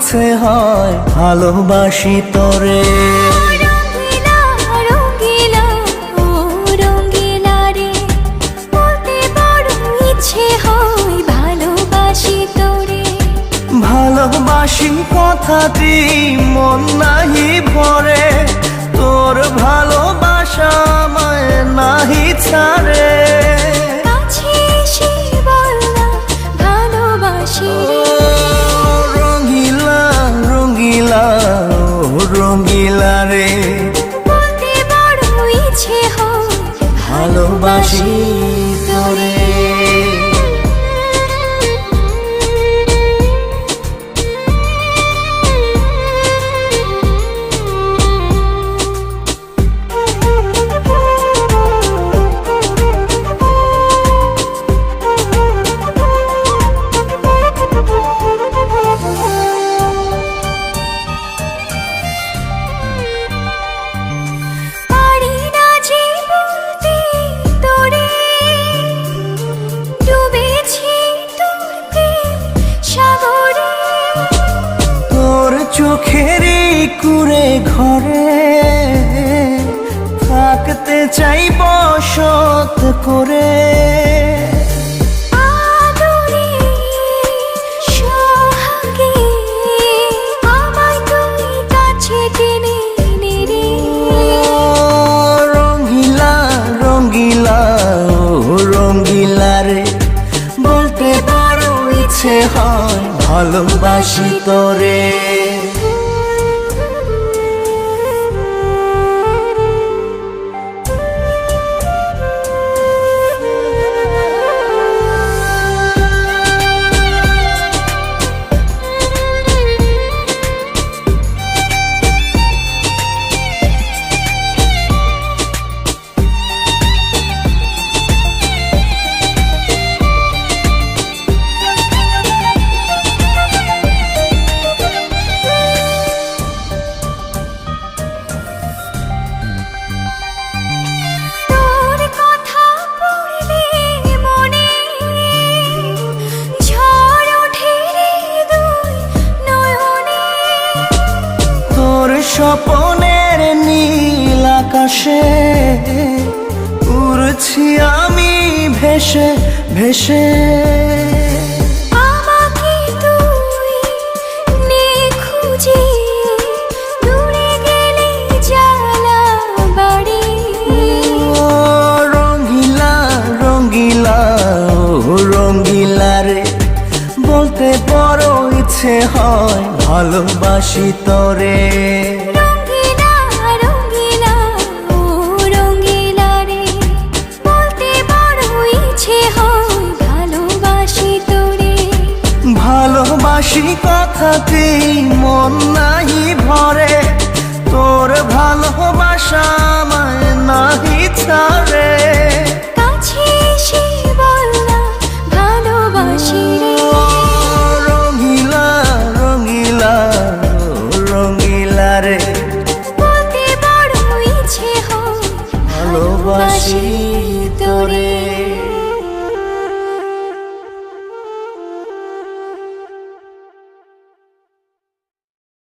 ইচ্ছে হয় ভালোবাসি তোরে। রঙ্গিলা রঙ্গিলা ও রঙ্গিলা রে, বলতে বড় ইচ্ছে হয় ভালোবাসি তোরে। ভালোবাসি কথাটি মন নাহি ভরে, তোর ভালোবাসা আমায় নাহি ছাড়ে। কাছে এসে বল না ভালোবাসি রে। রঙ্গিলা রঙ্গিলা ও রঙ্গিলা রে, বলতে বড় ইচ্ছে হয় ভালোবাসি তোরে। পারি না যে বলতে তোরে, ডুবেছি তোর প্রেম সাগরে। তোর চোখেরই কুঁড়ে ঘরে থাকতে চাই বসত করে। আদরে সোহাগে আমায় তুই কাছে টেনে নে রে। রঙ্গিলা রঙ্গিলা ও রঙ্গিলা রে, বলতে বড় ইচ্ছে হয় ভালোবাসি তোরে। তোর কথা পড়লে মনে ঝড় ওঠে রে দুই নয়নে। তোর স্বপনের নীল আকাশে উড়ছি আমি ভেসে ভেসে। আমাকে তুই নে খুঁজে, দূরে গেলে জ্বালা বাড়ি। ও রঙ্গিলা রঙ্গিলা ও রঙ্গিলা রে, বলতে বড় ইচ্ছে হয় ভালোবাসি তোরে। রঙ্গিলা রঙ্গিলা ও রঙ্গিলা রে, বলতে বড় ইচ্ছে হয় ভালোবাসি তোরে। ভালোবাসি কথাটি মন নাহি ভরে, তোর ভালোবাসা আমায় নাহি ছাড়ে। কাছে এসে বল না ভালোবাসি রে। রঙ্গিলা রঙ্গিলা ও রঙ্গিলা রে, বলতে বড় ইচ্ছে হয় ভালোবাসি